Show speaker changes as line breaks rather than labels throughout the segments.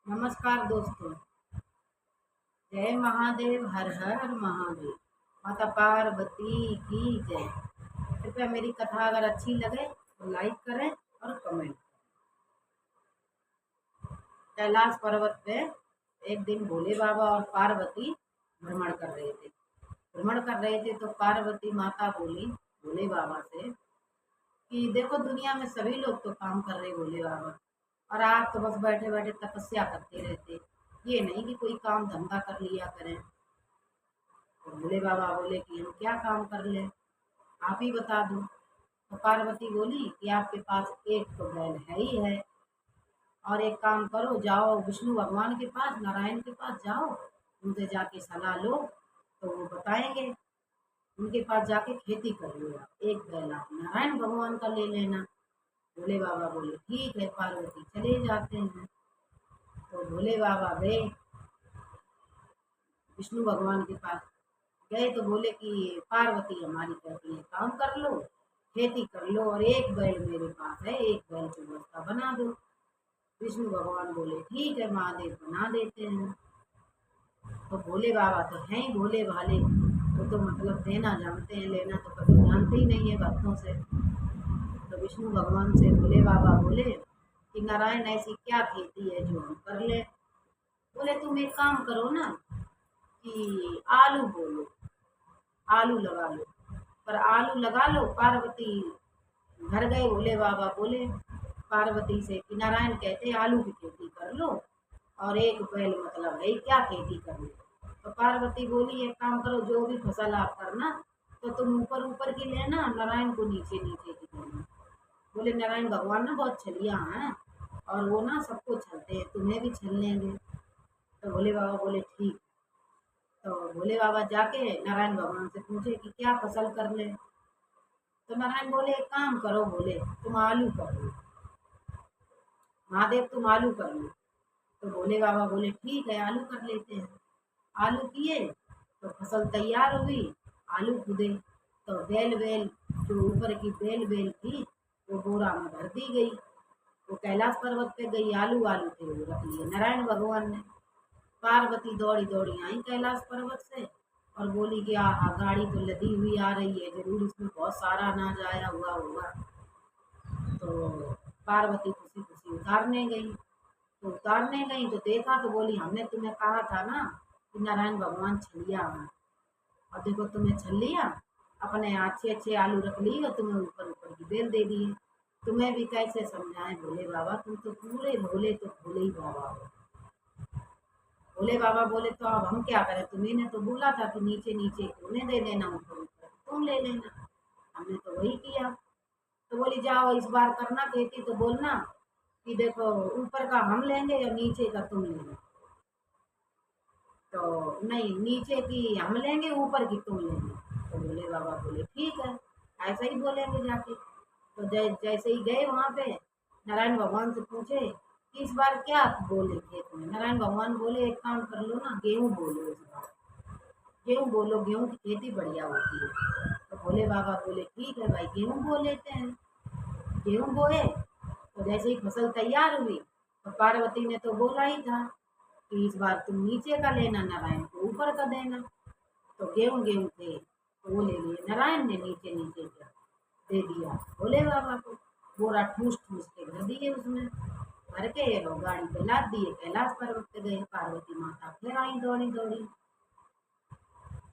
नमस्कार दोस्तों। जय महादेव, हर हर महादेव। माता पार्वती की जय। कृपया मेरी कथा अगर अच्छी लगे तो लाइक करें और कमेंट। कैलाश पर्वत पे एक दिन भोले बाबा और पार्वती भ्रमण कर रहे थे। तो पार्वती माता बोली भोले बाबा से कि देखो, दुनिया में सभी लोग तो काम कर रहे भोले बाबा, और आप तो बस बैठे बैठे तपस्या करते रहते। ये नहीं कि कोई काम धंधा कर लिया करें। तो भोले बाबा बोले कि हम क्या काम कर ले, आप ही बता दो। तो पार्वती बोली कि आपके पास एक तो बैल है ही है, और एक काम करो, जाओ विष्णु भगवान के पास, नारायण के पास जाओ, उनसे जाके सलाह लो तो वो बताएंगे। उनके पास जाके खेती कर लो, आप एक बैल आप नारायण भगवान का ले लेना। भोले बाबा बोले ठीक है पार्वती, चले जाते हैं। तो भोले बाबा गए विष्णु भगवान के पास। गए तो बोले कि पार्वती हमारी कहती है काम कर लो, खेती कर लो, और एक बैल मेरे पास है, एक बैल को बस्ता बना दो। विष्णु भगवान बोले ठीक है महादेव, बना देते हैं। तो भोले बाबा तो हैं ही भोले भाले, वो तो मतलब देना जानते हैं, लेना तो कभी जानते ही नहीं है भक्तों से। तो विष्णु भगवान से भोले बाबा बोले कि नारायण ऐसी क्या खेती है जो हम कर ले। बोले तुम एक काम करो ना, कि आलू बोलो, आलू लगा लो। पर आलू लगा लो, पार्वती घर गए। भोले बाबा बोले पार्वती से कि नारायण कहते आलू की खेती कर लो, और एक बैल मतलब है क्या खेती कर लो। तो पार्वती बोली एक काम करो, जो भी फसल आप करना तो तुम ऊपर ऊपर की लेना, नारायण को नीचे नीचे की लेना। बोले नारायण भगवान ना बहुत छलिया हैं, और वो ना सबको छलते हैं, तुम्हें भी छल लेंगे। तो भोले बाबा बोले ठीक। तो भोले बाबा जाके नारायण भगवान से पूछे कि क्या फसल कर ले। तो नारायण बोले एक काम करो, बोले तुम आलू कर लो, महादेव तुम आलू कर लो। तो भोले बाबा बोले ठीक है आलू कर लेते हैं। आलू किए तो फसल तैयार हुई, आलू खुदे। तो बेल बेल जो ऊपर की बेल बेल थी वो बोरा में भर दी गई। वो कैलाश पर्वत पे गई, आलू आलू थे वो रख लिए नारायण भगवान ने। पार्वती दौड़ी दौड़ी आई कैलाश पर्वत से, और बोली कि आहा गाड़ी तो लदी हुई आ रही है, जरूर इसमें बहुत सारा अनाज आया हुआ होगा। तो पार्वती खुशी खुशी उतारने गई। तो उतारने गई तो देखा, तो बोली हमने तुम्हें कहा था ना कि नारायण भगवान छलिया हैं, और देखो तुम्हें छल लिया, अपने अच्छे अच्छे आलू रख ली और तुम्हें ऊपर ऊपर की बेल दे दिए। तुम्हें भी कैसे समझाएं भोले बाबा, तुम तो पूरे भोले तो भोले ही बाबा हो। भोले बाबा बोले तो अब हम क्या करें, तुम्ही ने तो बोला था कि नीचे नीचे उन्हें दे देना, ऊपर ऊपर तुम ले लेना, हमने तो वही किया। तो बोली जाओ इस बार करना खेती तो बोलना कि देखो ऊपर का हम लेंगे और नीचे का तुम लेना। तो नहीं, नीचे की हम लेंगे, ऊपर की तुम लेंगे। तो भोले बाबा बोले ठीक है, ऐसा ही बोलेंगे जाके। तो जैसे ही गए वहां पे, नारायण भगवान से पूछे कि इस बार क्या बोले खेत में। नारायण भगवान बोले एक काम कर लो ना, गेहूं बोलो इस बार, गेहूं बोलो, गेहूं की खेती बढ़िया होती है। तो भोले बाबा बोले ठीक है भाई, गेहूं बो लेते हैं। गेहूं बोए तो जैसे ही फसल तैयार हुई, तो पार्वती ने तो बोला ही था कि इस बार तुम नीचे का लेना, नारायण को ऊपर का देना। तो गेहूं गेहूं थे तो वो ले लिए नारायण ने, नीचे नीचे का दे दिया भोले बाबा को। बोरा ठूस ठूस के भर दिए उसमें, भर के ये लोग गाड़ी पे लाद दिए, कैलाश पर्वत पे गए। पार्वती माता फिर आई दौड़ी दौड़ी,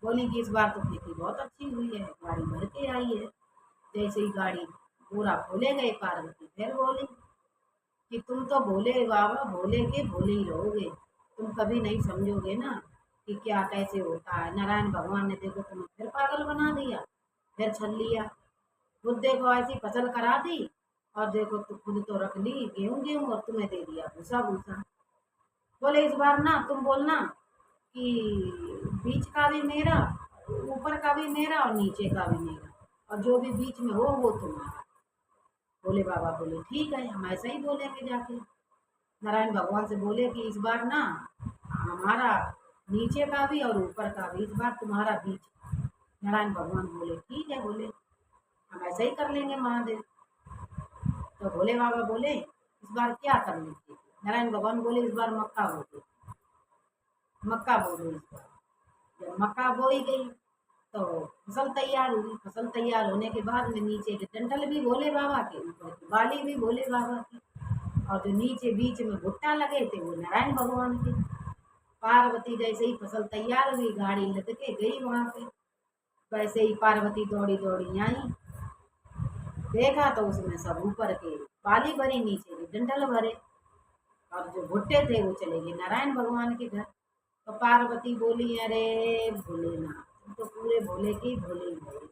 बोली कि इस बार तो खेती बहुत अच्छी हुई है, गाड़ी भर के आई है। जैसे ही गाड़ी पूरा भोले गए, पार्वती फिर बोली कि तुम तो भोले बाबा, भोले के भोले ही रहोगे, तुम कभी नहीं समझोगे ना कि क्या कैसे होता है। नारायण भगवान ने देखो तुम्हें फिर पागल बना दिया, फिर छल लिया। खुद देखो ऐसी फसल करा दी, और देखो तो खुद तो रख ली गेहूं गेहूं, और तुम्हें दे दिया भूसा भूसा। बोले इस बार ना तुम बोलना कि बीच का भी मेरा, ऊपर का भी मेरा, और नीचे का भी मेरा, और जो भी बीच में हो वो तुम्हारा। भोले बाबा बोले ठीक है, हम ऐसा ही बोलेंगे जाके। नारायण भगवान से बोले कि इस बार ना हमारा नीचे का भी और ऊपर का भी, इस बार तुम्हारा बीच। नारायण भगवान बोले ठीक है, बोले हम ऐसा ही कर लेंगे महादेव। तो भोले बाबा बोले इस बार क्या करने की, नारायण भगवान बोले इस बार मक्का बो दो, मक्का बो दो इस बार। जब मक्का बोई गई तो फसल तैयार हुई। फसल तैयार होने के बाद में नीचे के डंठल भी भोले बाबा के, ऊपर की बाली भी भोले बाबा की, और जो नीचे बीच में भुट्टा लगे थे वो नारायण भगवान के। पार्वती जैसे ही फसल तैयार हुई, गाड़ी लद के गई वहां पे, वैसे ही पार्वती दौड़ी दौड़ी आई, देखा तो उसमें सब ऊपर के बाली भरी, नीचे के डंठल भरे, और जो भुट्टे थे वो चले गए नारायण भगवान के घर। तो पार्वती बोली अरे भोलेनाथ, तुम तो पूरे भोले की भोले ही भोले।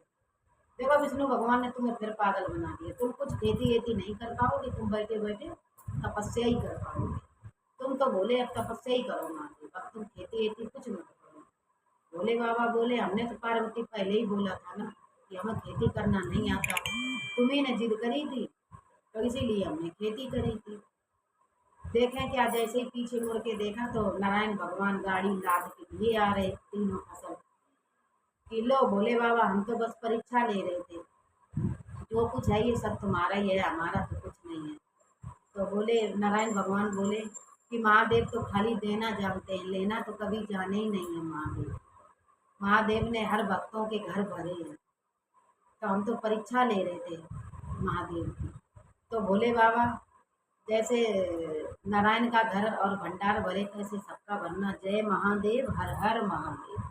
देखो विष्णु भगवान ने तुम्हें फिर पागल बना दिया, तुम कुछ खेती वेती नहीं कर पाओगे, तुम बैठे बैठे तपस्या ही कर पाओगे। तुम तो बोले अब तपस्या ही करो महादेव, अब तुम खेती वेती कुछ मत करो। भोले बाबा बोले हमने तो पार्वती पहले ही बोला था ना कि हमें खेती करना नहीं आता, तुम्ही ने जिद करी थी तो इसीलिए हमने खेती करी थी। देखें क्या, जैसे ही पीछे मुड़ के देखा तो नारायण भगवान गाड़ी लाद के लिए आ रहे तीनों फसल कि लो भोले बाबा हम तो बस परीक्षा ले रहे थे, जो कुछ है ये सब तुम्हारा ही है, हमारा तो कुछ नहीं है। तो बोले नारायण भगवान बोले कि महादेव तो खाली देना जानते हैं, लेना तो कभी जाने ही नहीं है महादेव। महादेव ने हर भक्तों के घर भरे हैं, तो हम तो परीक्षा ले रहे थे महादेव की। तो भोले बाबा जैसे नारायण का घर और भंडार भरे तैसे सबका भरना। जय महादेव, हर हर महादेव।